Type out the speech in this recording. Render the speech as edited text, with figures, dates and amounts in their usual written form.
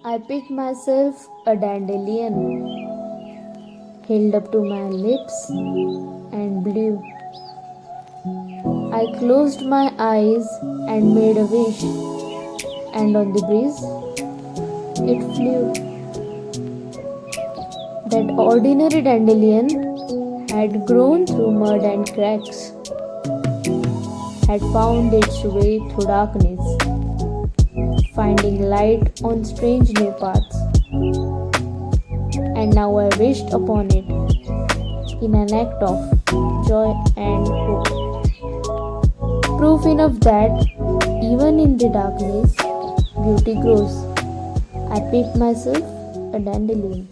I picked myself a dandelion, held up to my lips, and blew. I closed my eyes and made a wish, and on the breeze it flew. That ordinary dandelion had grown through mud and cracks, had found its way through darkness, finding light on strange new paths. And now I wished upon it in an act of joy and hope. Proof enough that even in the darkness, beauty grows. I picked myself a dandelion.